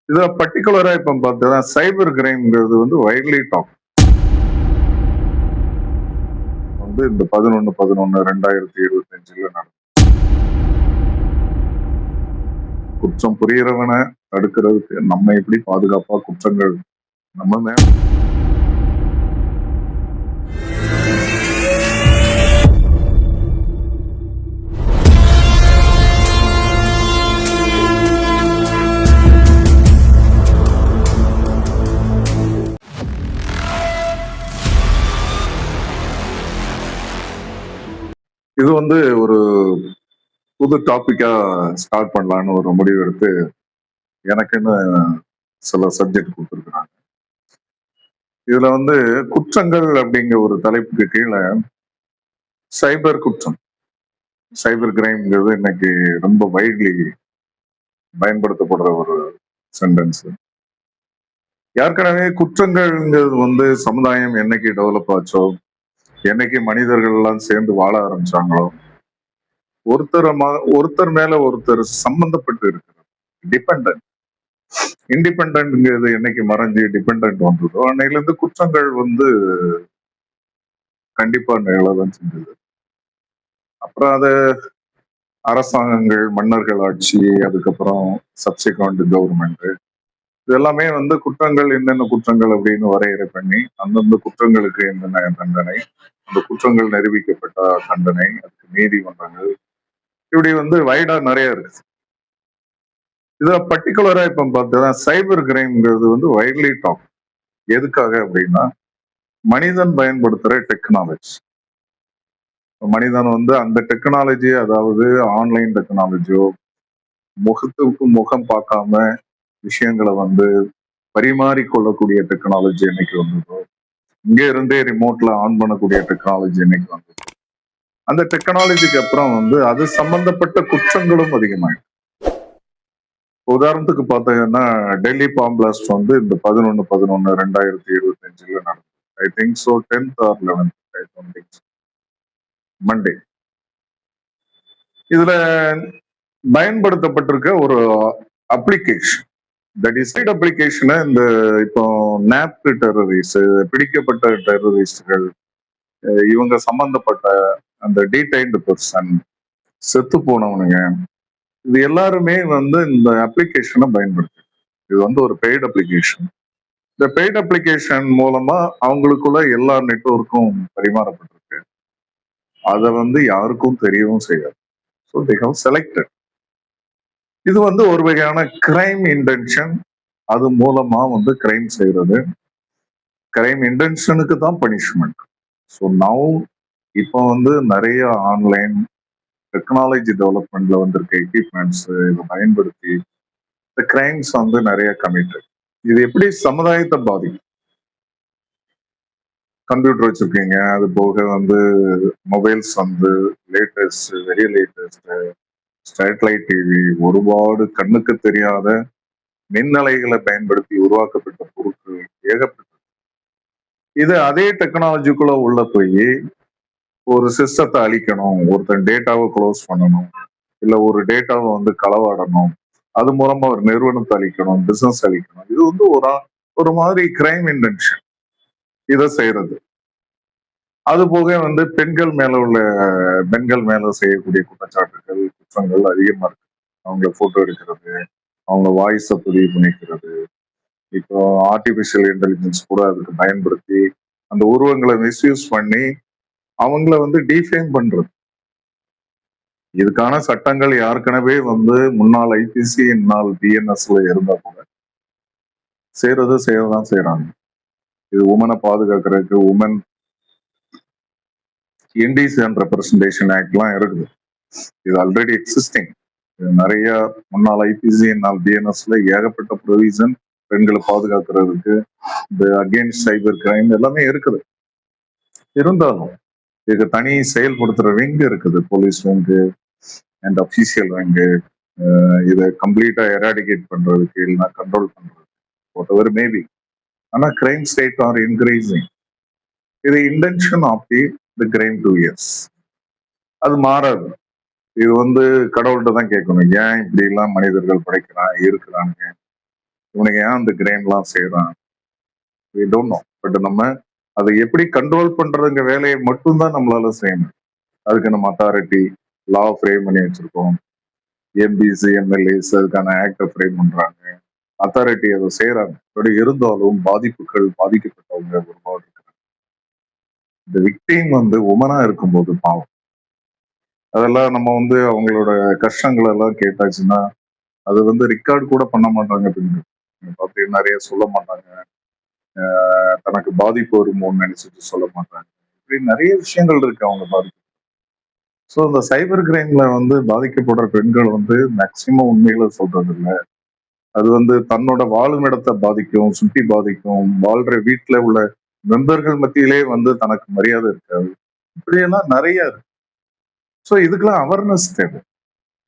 இதுல பர்டிகுலரா இப்ப பார்த்தா சைபர் கிரைம்ங்கிறது வந்து வைட்லி டாக் வந்து இந்த 11/11/2025 நடக்கும். குற்றம் புரியறவனை தடுக்கிறதுக்கு நம்ம எப்படி பாதுகாப்பா குற்றங்கள் நம்ம மேல இது வந்து ஒரு புது டாபிக்கா ஸ்டார்ட் பண்ணலான்னு ஒரு முடிவு எடுத்து எனக்குன்னு சில சப்ஜெக்ட் கொடுத்துருக்குறாங்க. இதுல வந்து குற்றங்கள் அப்படிங்கிற ஒரு தலைப்புக்கு கீழே சைபர் குற்றம், சைபர் கிரைம்ங்கிறது இன்னைக்கு ரொம்ப வைட்லி பயன்படுத்தப்படுற ஒரு சென்டென்ஸ். ஏற்கனவே குற்றங்கள்ங்கிறது வந்து சமுதாயம் என்னைக்கு டெவலப் ஆச்சோ, என்னைக்கு மனிதர்கள் எல்லாம் சேர்ந்து வாழ ஆரம்பிச்சாங்களோ, ஒருத்தர் மேல ஒருத்தர் சம்பந்தப்பட்டு இருக்கிறது. டிபெண்ட் இண்டிபெண்ட்ங்கிறது என்னைக்கு மறைஞ்சு டிபெண்ட் வந்ததோ அன்னையில இருந்து குற்றங்கள் வந்து கண்டிப்பா நிகழதான் செஞ்சது. அப்புறம் அது அரசாங்கங்கள், மன்னர்கள் ஆட்சி, அதுக்கப்புறம் சப்சிக்வெண்ட் கவர்மெண்ட், இது எல்லாமே வந்து குற்றங்கள் என்னென்ன குற்றங்கள் அப்படின்னு வரையறை பண்ணி அந்தந்த குற்றங்களுக்கு என்னென்ன தண்டனை, அந்த குற்றங்கள் நிரூபிக்கப்பட்ட தண்டனை, அதுக்கு நீதிமன்றங்கள், இப்படி வந்து வைடா நிறைய இருக்கு. இதுல பர்டிகுலரா இப்ப பார்த்தா சைபர் கிரைம்ங்கிறது வந்து வைட்லி டாக். எதுக்காக அப்படின்னா மனிதன் பயன்படுத்துற டெக்னாலஜி. மனிதன் வந்து அந்த டெக்னாலஜி, அதாவது ஆன்லைன் டெக்னாலஜியோ, முகத்துக்கு முகம் பார்க்காம விஷயங்களை வந்து பரிமாறிக்கொள்ளக்கூடிய டெக்னாலஜி என்னைக்கு வந்ததோ, இங்க இருந்தே ரிமோட்ல ஆன் பண்ணக்கூடிய டெக்னாலஜி என்னைக்கு வந்ததோ, அந்த டெக்னாலஜிக்கு அப்புறம் வந்து அது சம்பந்தப்பட்ட குற்றங்களும் அதிகமாயிடும். உதாரணத்துக்கு பார்த்தீங்கன்னா டெல்லி பாம் பிளாஸ்ட் வந்து இந்த 11/11/2025 நடந்தது. I think so 10th or 11th, I don't think, Monday. இதுல பயன்படுத்தப்பட்டிருக்க ஒரு அப்ளிகேஷன், தட் இஸ் அப்ளிகேஷனை இந்த இப்போ நாப்ட் டெரரிஸ்ட், பிடிக்கப்பட்ட டெரரிஸ்டுகள், இவங்க சம்பந்தப்பட்ட அந்த டீடைன்டு பர்சன், செத்து போனவனுங்க, இது எல்லாருமே வந்து இந்த அப்ளிகேஷனை பயன்படுத்து. இது வந்து ஒரு பெய்டு அப்ளிகேஷன். இந்த பெய்டு அப்ளிகேஷன் மூலமா அவங்களுக்குள்ள எல்லா நெட்வொர்க்கும் பரிமாறப்பட்டிருக்கு. அதை வந்து யாருக்கும் தெரியவும் செய்யாது. So they have selected. இது வந்து ஒரு வகையான கிரைம் இன்டென்ஷன். அது மூலமா வந்து கிரைம் செய்யறது. கிரைம் இன்டென்ஷனுக்கு தான் பனிஷ்மெண்ட். ஸோ நவ் இப்போ வந்து நிறைய ஆன்லைன் டெக்னாலஜி டெவலப்மெண்ட்ல வந்திருக்க எக்யூப்மெண்ட்ஸ் இதை பயன்படுத்தி இந்த கிரைம்ஸ் வந்து நிறைய கமிட்டட். இது எப்படி சமுதாயத்தை பாதிக்கும்? கம்ப்யூட்டர் வச்சிருக்கீங்க, அது போக வந்து மொபைல்ஸ் வந்து latest, very latest satellite TV, ஒருபாடு கண்ணுக்கு தெரியாத மின்னலைகளை பயன்படுத்தி உருவாக்கப்பட்ட பொருட்கள் ஏகப்பட்டது. இது அதே டெக்னாலஜிக்குள்ள உள்ள போய் ஒரு சிஸ்டத்தை அழிக்கணும், ஒருத்தன் டேட்டாவை க்ளோஸ் பண்ணணும், இல்ல ஒரு டேட்டாவை வந்து களவாடணும், அது மூலமா ஒரு நிறுவனத்தை அழிக்கணும், பிசினஸ் அழிக்கணும். இது வந்து ஒரு மாதிரி கிரைம் இன்டென்ஷன் இதை செய்யறது. அது போக வந்து பெண்கள் மேல செய்யக்கூடிய குற்றச்சாட்டுகள், குற்றங்கள் அதிகமா இருக்கு. அவங்கள போட்டோ எடுக்கிறது, அவங்க வாய்ஸை பதிவு பண்ணிக்கிறது, இப்போ ஆர்டிபிஷியல் இன்டெலிஜென்ஸ் கூட அதுக்கு பயன்படுத்தி அந்த உருவங்களை மிஸ்யூஸ் பண்ணி அவங்கள வந்து டிஃபேம் பண்றது. இதுக்கான சட்டங்கள் ஏற்கனவே வந்து முன்னாள் ஐபிசி, இந்நாள் பிஎன்எஸ்ல இருந்தா கூட செய்யறதான் செய்யறாங்க. இது உமனை பாதுகாக்கிறதுக்கு உமன் இண்டீசியன் ரெப்ரசன்டேஷன் ஆக்ட்லாம் இருக்குது. இது ஆல்ரெடி எக்ஸிஸ்டிங். நிறைய முன்னாள் ஐபிசி, இந்நாள் பிஎன்எஸ்ல ஏகப்பட்ட ப்ரொவிஷன் பெண்களை பாதுகாக்கிறதுக்கு, இந்த அகெயின்ஸ்ட் சைபர் கிரைம் எல்லாமே இருக்குது. இருந்தாலும் இதுக்கு தனி செயல்படுத்துற விங்கு இருக்குது, police wing and official wing. இதை கம்ப்ளீட்டா எராடிகேட் பண்றதுக்கு, இல்லைன்னா கண்ட்ரோல் பண்றதுக்கு, வாட் எவர் மேபி. ஆனா கிரைம் ஸ்டேட் ஆர் இன்க்ரீசிங். இது intention of the crime 2 years. அது மாறாது. இது வந்து கடவுள்கிட்ட தான் கேட்கணும், ஏன் இப்படி எல்லாம் மனிதர்கள் படைக்கிறான் இருக்கிறாங்க. இவனுக்கு ஏன் அந்த கிரைம்லாம் செய்யறான், we don't know. பட் நம்ம அதை எப்படி கண்ட்ரோல் பண்றதுங்க வேலையை மட்டும்தான் நம்மளால செய்யணும். அதுக்கு நம்ம அத்தாரிட்டி லா ஃப்ரேம் பண்ணி வச்சிருக்கோம். எம்பிசி எம்எல்ஏஸ் அதுக்கான ஆக்டை ஃப்ரேம் பண்றாங்க. அத்தாரிட்டி அதை செய்யறாங்க. பட் இருந்தாலும் பாதிப்புகள் பாதிக்கப்பட்டவங்க ஒருபாடு இருக்கிறாங்க. இந்த விக்டீம் வந்து உமனா இருக்கும்போது பாவம் அதெல்லாம் நம்ம வந்து அவங்களோட கஷ்டங்கள் எல்லாம் கேட்டாச்சுன்னா அது வந்து ரெக்கார்ட் கூட பண்ண மாட்டாங்க. பெண்கள் பார்த்தீங்கன்னா நிறைய சொல்ல மாட்டாங்க. தனக்கு பாதிப்பு வருமோன்னு நினைச்சிட்டு சொல்ல மாட்டாங்க. இப்படி நிறைய விஷயங்கள் இருக்கு அவங்க பாதிப்பு. ஸோ இந்த சைபர் கிரைம்ல வந்து பாதிக்கப்படுற பெண்கள் வந்து மேக்சிமம் உண்மைகளை சொல்றது இல்லை. அது வந்து தன்னோட வாழும் இடத்தை பாதிக்கும், சுற்றி பாதிக்கும், வாழ்ற வீட்டுல உள்ள மெம்பர்கள் மத்தியிலே வந்து தனக்கு மரியாதை இருக்காது. இப்படியெல்லாம் நிறைய இருக்கு. ஸோ இதுக்கெல்லாம் அவேர்னஸ் தேவை.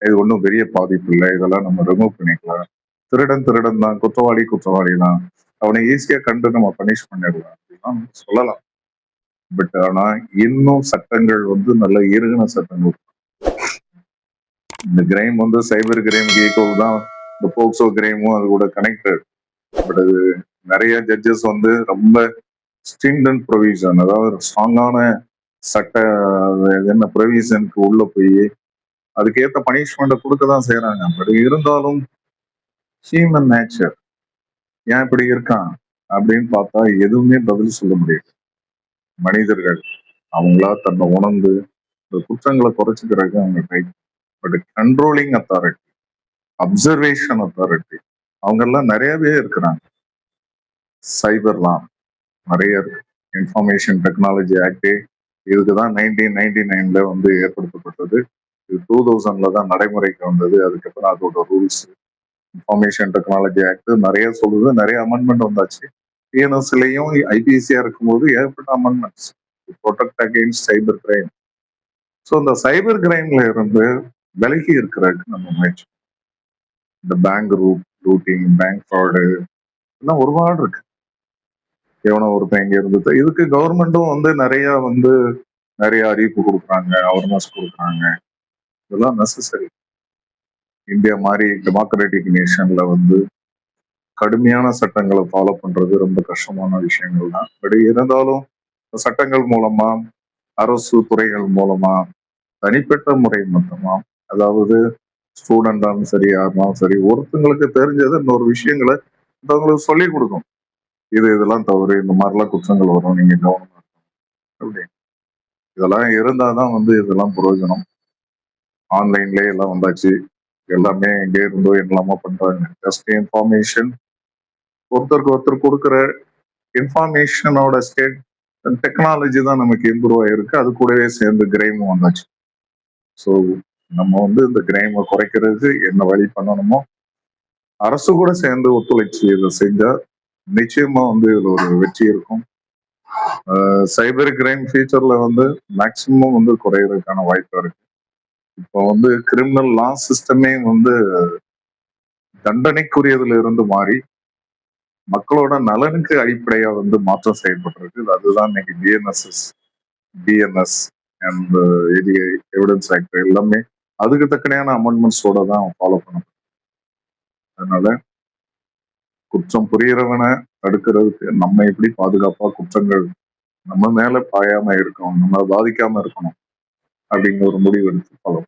இது ஒன்றும் பெரிய பாதிப்பு இல்லை, இதெல்லாம் நம்ம ரிமூவ் பண்ணிக்கலாம். திருடன் திருடன் தான், குற்றவாளி குற்றவாளி தான், அவனை ஈஸியா கண்டு நம்ம பனிஷ் பண்ணிடலாம் அப்படிலாம் சொல்லலாம். பட் ஆனா இன்னும் சட்டங்கள் வந்து நல்ல இறுகின சட்டங்கள். இந்த கிரைம் வந்து சைபர் கிரைம் ஈக்குவல் தான் இந்த போக்சோ கிரைமும் அது கூட கனெக்டட். பட் அது நிறைய ஜட்ஜஸ் வந்து ரொம்ப ஸ்ட்ரிங்டன்ட் ப்ரொவிஷன், அதாவது ஸ்ட்ராங்கான சட்ட என்ன ப்ரொவிஷனுக்கு உள்ள போய் அதுக்கேற்ற பனிஷ்மெண்ட்டை கொடுக்க தான் செய்யறாங்க. பட் இருந்தாலும் ஹியூமன் நேச்சர் ஏன் இப்படி இருக்கான் அப்படின்னு பார்த்தா எதுவுமே பதில் சொல்ல முடியாது. மனிதர்கள் அவங்களா தன்னை உணர்ந்து இந்த குற்றங்களை குறைச்சிக்கிறதுக்கு அவங்க try. But controlling authority, observation authority அவங்க எல்லாம் நிறையவே இருக்கிறாங்க. சைபர்லாம் நிறைய இருக்கு. இன்ஃபர்மேஷன் டெக்னாலஜி ஆக்டே இதுக்குதான் 1999 வந்து ஏற்படுத்தப்பட்டது. இது 2000 தான் நடைமுறைக்கு வந்தது. அதுக்கப்புறம் அதோட ரூல்ஸ் இன்ஃபர்மேஷன் டெக்னாலஜி ஆக்ட் நிறைய சொல்லுது. நிறைய அமெண்ட்மெண்ட் வந்தாச்சு. டிஎன்எஸ்லயும் ஐபிசியா இருக்கும்போது ஏற்பட்ட amendments protect against cyber crime. So இந்த சைபர் கிரைம்ல இருந்து விலகி இருக்கிறதுக்கு நம்ம முயற்சி. இந்த பேங்க் ரூட்டிங், பேங்க் ஃப்ராடு எல்லாம் ஒருபாடு இருக்கு. எவனோ ஒருத்தன் இங்க இருந்து இதுக்கு கவர்மெண்ட்டும் வந்து நிறைய அறிவிப்பு கொடுக்குறாங்க, அவேர்னஸ் கொடுக்குறாங்க. இதெல்லாம் நெசசரி. இந்தியா மாதிரி டெமோக்ராட்டிக் நேஷன்ல வந்து கடுமையான சட்டங்களை ஃபாலோ பண்றது ரொம்ப கஷ்டமான விஷயங்கள் தான். பட் இருந்தாலும் சட்டங்கள் மூலமா, அரசு துறைகள் மூலமா, தனிப்பட்ட முறை மொத்தமா, அதாவது ஸ்டூடெண்டாலும் சரி யாருனாலும் சரி ஒருத்தங்களுக்கு தெரிஞ்சது இன்னொரு விஷயங்களை மற்றவங்களுக்கு சொல்லி கொடுக்கும். இதெல்லாம் தவறு, இந்த மாதிரிலாம் குற்றங்கள் வரும், நீங்க கவனமா இருக்கணும் அப்படி. இதெல்லாம் இருந்தாதான் வந்து இதெல்லாம் பிரயோஜனம். ஆன்லைன்லயே எல்லாம் வந்தாச்சு. எல்லாமே எங்கே இருந்தோ என்னலாமா பண்றாங்க. ஜஸ்ட் இன்ஃபர்மேஷன், ஒருத்தருக்கு ஒருத்தர் கொடுக்குற இன்ஃபர்மேஷனோட ஸ்டேட் டெக்னாலஜி தான் நமக்கு இம்ப்ரூவ் ஆயிருக்கு. அது கூடவே சேர்ந்து கிரைமும் வந்தாச்சு. ஸோ நம்ம வந்து இந்த கிரைமை குறைக்கிறதுக்கு என்ன வழி பண்ணணுமோ அரசு கூட சேர்ந்து ஒத்துழைச்சு இதை செஞ்சா நிச்சயமா வந்து இதுல ஒரு வெற்றி இருக்கும். சைபர் கிரைம் ஃபியூச்சர்ல வந்து மேக்சிமம் வந்து குறையறதுக்கான வாய்ப்பு இருக்கு. இப்போ வந்து கிரிமினல் லா சிஸ்டமே வந்து தண்டனைக்குரியதுல இருந்து மாறி மக்களோட நலனுக்கு அடிப்படையா வந்து மாற்றம் செய்யப்பட்டிருக்கு. அதுதான் இன்னைக்கு பிஎன்எஸ் அண்ட் எவிடன்ஸ் ஆக்ட் எல்லாமே அதுக்கு தக்கனையான அமெண்ட்மெண்ட்ஸோட தான் ஃபாலோ பண்ணணும். அதனால குற்றம் புரியறவனை தடுக்கிறதுக்கு நம்ம எப்படி பாதுகாப்பா குற்றங்கள் நம்ம மேல பாயாம இருக்கணும், நம்ம பாதிக்காம இருக்கணும் அப்படிங்கிற ஒரு முடிவு எடுத்து ஃபாலோ